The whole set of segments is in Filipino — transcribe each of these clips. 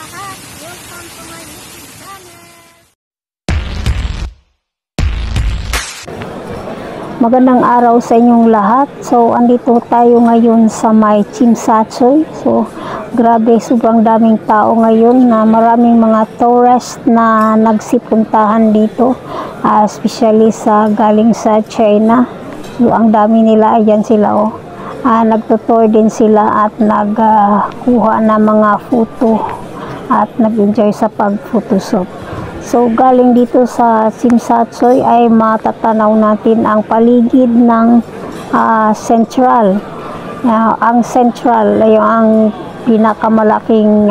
lahat! Welcome to my YouTube channel! Magandang araw sa inyong lahat. So, andito tayo ngayon sa may Chimsatsoy. So, grabe, sobrang daming tao ngayon na maraming mga tourist na nagsipuntahan dito. Especially sa galing sa China. So, ang dami nila, ayan sila oh. Nagtutour din sila at nagkuha ng mga photo at nag-enjoy sa pag-photoshoot. So galing dito sa Chimsatsoy ay matatanaw natin ang paligid ng Central. Ang Central ay ang pinakamalaking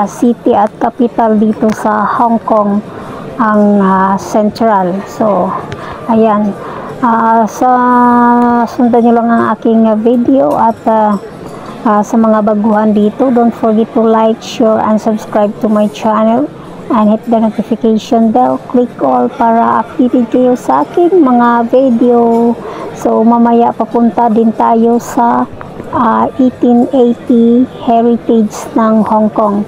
city at capital dito sa Hong Kong, ang Central. So ayan. Sundan nyo lang ang aking video at sa mga baguhan dito, don't forget to like, share, and subscribe to my channel and hit the notification bell. Click all para updated kayo sa aking mga video. So mamaya papunta din tayo sa 1880 Heritage ng Hong Kong.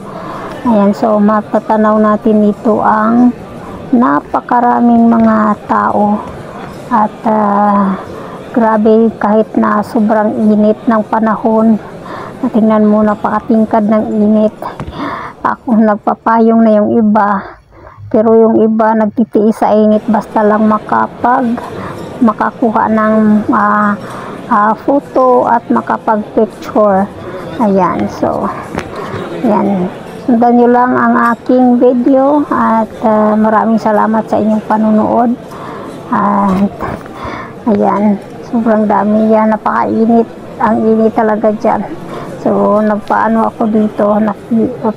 Ayan, so matatanaw natin dito ang napakaraming mga tao. At grabe, kahit na sobrang init ng panahon, tingnan mo, napakatingkad ng init. Ako nagpapayong na yung iba, pero yung iba nagtitiis sa init basta lang makakuha ng photo at makapag-picture. Ayan, so ayan, sundan nyo lang ang aking video at maraming salamat sa inyong panunood. At ayan, sobrang dami yan, napakainit, ang init talaga dyan. So nagpaano ako dito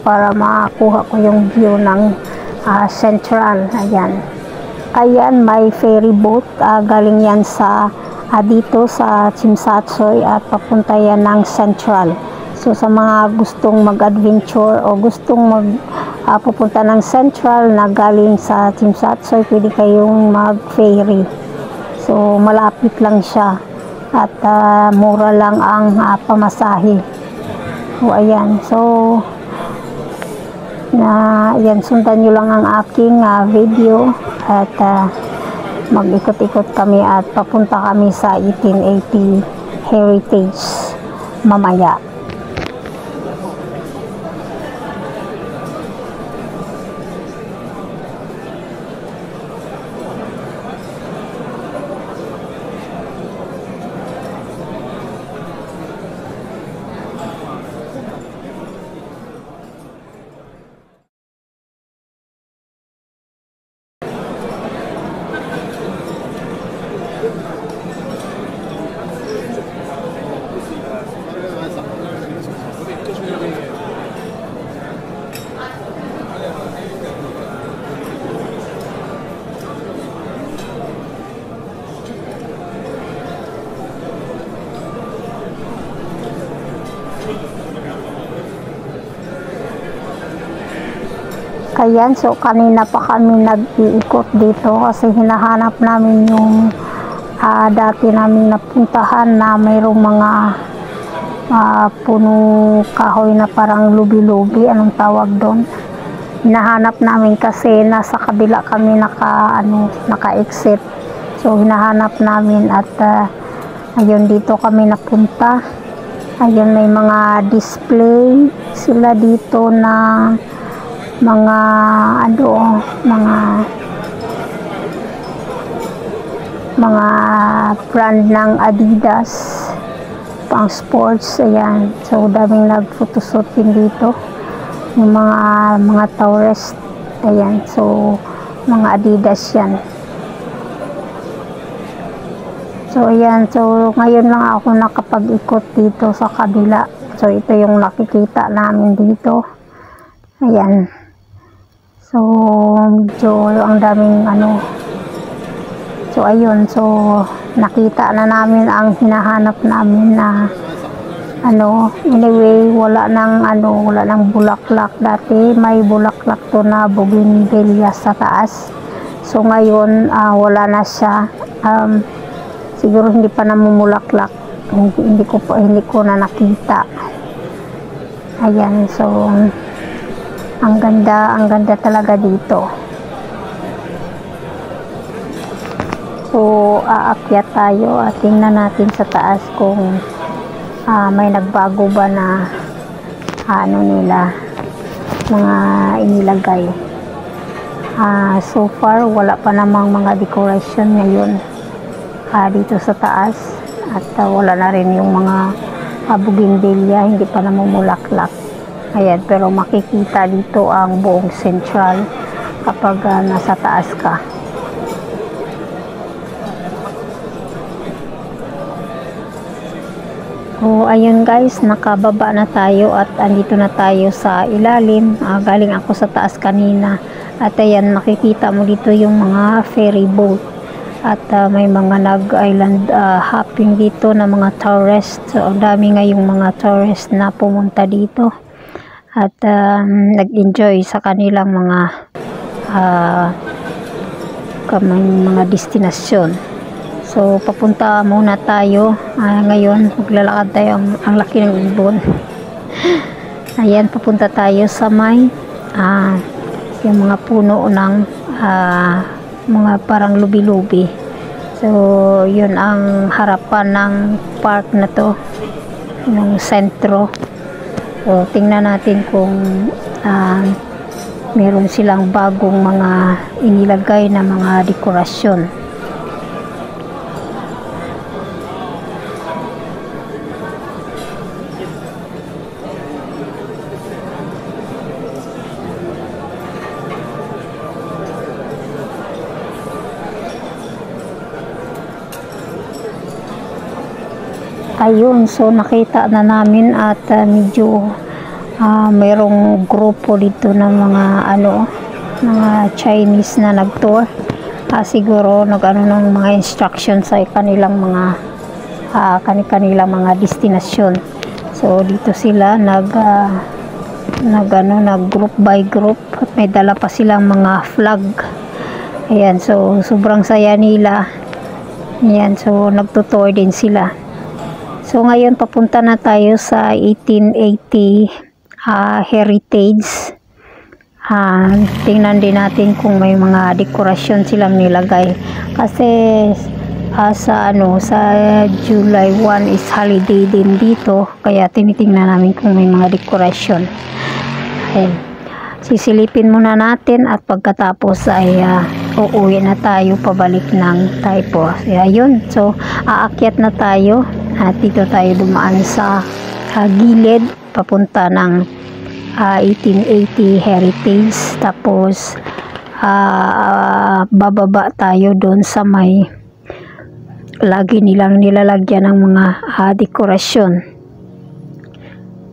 para makakuha ko yung view ng Central. Ayan, may ferry boat, galing yan sa dito sa Chimsatsoy at papunta yan ng Central. So sa mga gustong mag-adventure o gustong pupunta ng Central na galing sa Chimsatsoy, pwede kayong mag-ferry. So malapit lang siya at mura lang ang pamasahe. So ayan, so ayan, sundan nyo lang ang aking video at mag-ikot-ikot kami at papunta kami sa 1880 Heritage mamaya. Ayan, so kanina pa kami nag-iikot dito kasi hinahanap namin yung dati namin napuntahan na mayroong mga punong kahoy na parang lubi-lubi, anong tawag doon. Hinahanap namin kasi nasa kabila kami naka-exit. So hinahanap namin at ayun, dito kami napunta. Ayun, may mga display sila dito na mga brand ng Adidas pang sports. Ayan, so daming nag-photoshoot din dito yung mga tourist. Ayan, so mga Adidas yan. So ayan, so ngayon lang ako nakapag-ikot dito sa kabila. So ito yung nakikita namin dito. Ayan, so medyo ang daming so ayun, so nakita na namin ang hinahanap namin na anyway, wala nang bulaklak. Dati may bulaklak to na bougainvillea sa taas. So ngayon wala na siya. Siguro hindi pa namumulaklak. Hindi ko na nakita. Ayan, so Ang ganda talaga dito. So, aakyat tayo at tingnan natin sa taas kung may nagbago ba na ano nila, mga inilagay. So far, wala pa namang mga decoration ngayon dito sa taas. At wala na rin yung mga bougainvillea, hindi pa namumulaklak. Ayan, pero makikita dito ang buong central kapag nasa taas ka. So, ayun guys, nakababa na tayo at andito na tayo sa ilalim. Galing ako sa taas kanina. At ayan, makikita mo dito yung mga ferry boat. At may mga nag-island hopping dito na mga tourist. So, ang dami ngayong mga tourist na pumunta dito. At nag-enjoy sa kanilang mga destinasyon. So, papunta muna tayo. Ngayon, maglalakad tayo. Ang laki ng ibon. Ayan, papunta tayo sa may yung mga puno ng mga parang lubi-lubi. So, yun ang harapan ng park na to, ng sentro. So, tingnan natin kung meron silang bagong mga inilagay na mga dekorasyon. Ayun, so nakita na namin at medyo mayroong grupo dito ng mga Chinese na nag-tour. Siguro ng mga instruction sa kanilang kanilang mga destinasyon. So dito sila nag group by group at may dala pa silang mga flag. Ayan, so sobrang saya nila. Ayan, so nagtutour din sila. So ngayon papunta na tayo sa 1880 heritage. Tingnan din natin kung may mga dekorasyon silang nilagay. Kasi sa July 1 is holiday din dito. Kaya tinitingnan namin kung may mga dekorasyon. Ayan. Sisilipin muna natin at pagkatapos ay uuwi na tayo pabalik ng Taipo. Ayun, so aakyat na tayo at dito tayo dumaan sa gilid papunta ng 1880 heritage. Tapos bababa tayo doon sa may lagi nilang nilalagyan ng mga dekorasyon.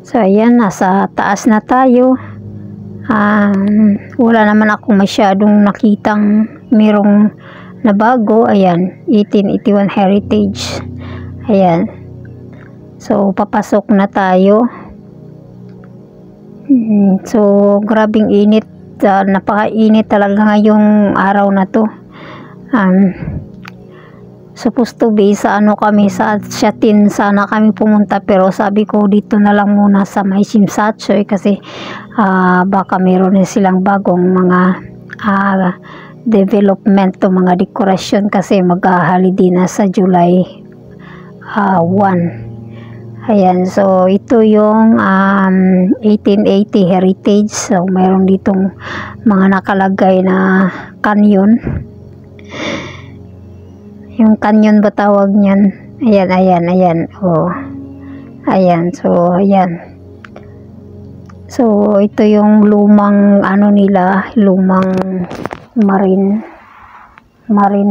So ayan, nasa taas na tayo. Wala naman ako masyadong nakitang merong nabago. Ayan, 1881 heritage. Ayan, so papasok na tayo. So grabing init, napakainit talaga ngayong araw na to. Supposed to be sa kami sa Shatin sana kami pumunta, pero sabi ko dito na lang muna sa may Shimsatchoy kasi baka meron na silang bagong mga development o mga dekorasyon kasi mag-holiday na sa July 1. Ayan, so ito yung 1880 heritage. So mayroon ditong mga nakalagay na canyon. Yung canyon ba tawag niyan? Ayan. Oh. Ayan, so ayan. So ito yung lumang lumang marine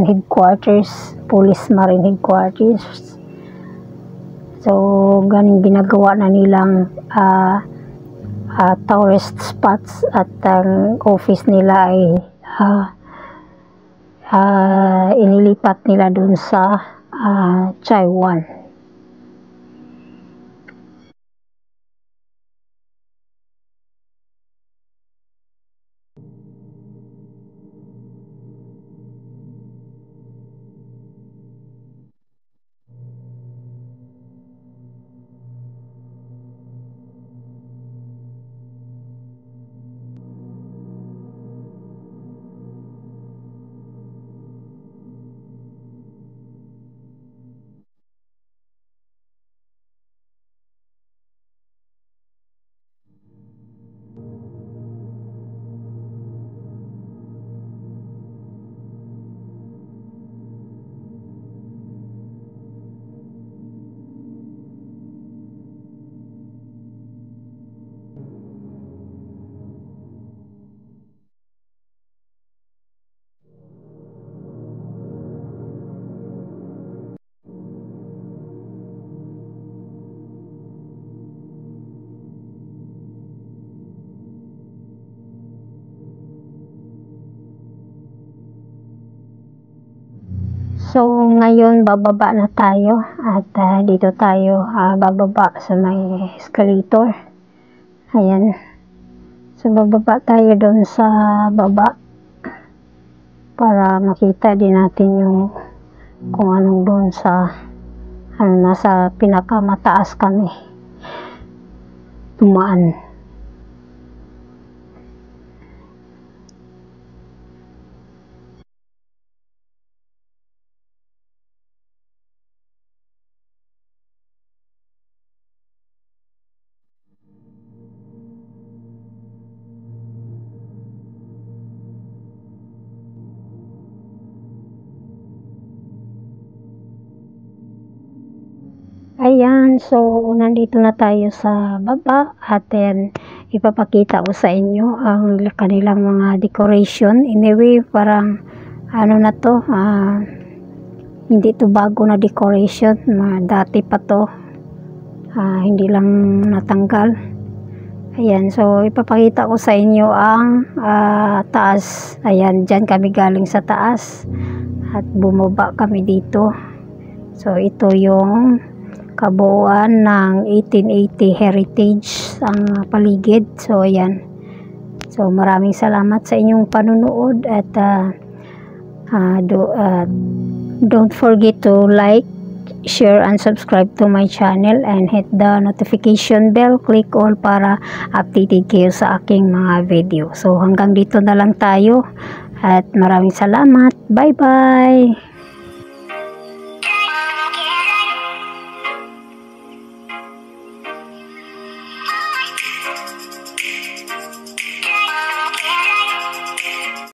headquarters, police marine headquarters. So ganing ginagawa na nilang tourist spots at ang office nila ay inilipat nila dun sa Taiwan. So ngayon bababa na tayo at dito tayo bababa sa may escalator. Ayan. So bababa tayo doon sa baba para makita din natin yung kung anong doon sa nasa pinakamataas kami tumaan. Ayan, so nandito na tayo sa baba at then ipapakita ko sa inyo ang kanilang mga decoration. Anyway, parang ano na to, hindi to bago na decoration, dati pa to, hindi lang natanggal. Ayan, so ipapakita ko sa inyo ang taas. Ayan, dyan kami galing sa taas at bumaba kami dito. So ito yung kabuuan ng 1880 heritage ang paligid. So ayan, so maraming salamat sa inyong panunood at don't forget to like, share and subscribe to my channel and hit the notification bell, click all para updated kayo sa aking mga video. So hanggang dito na lang tayo at maraming salamat. Bye bye.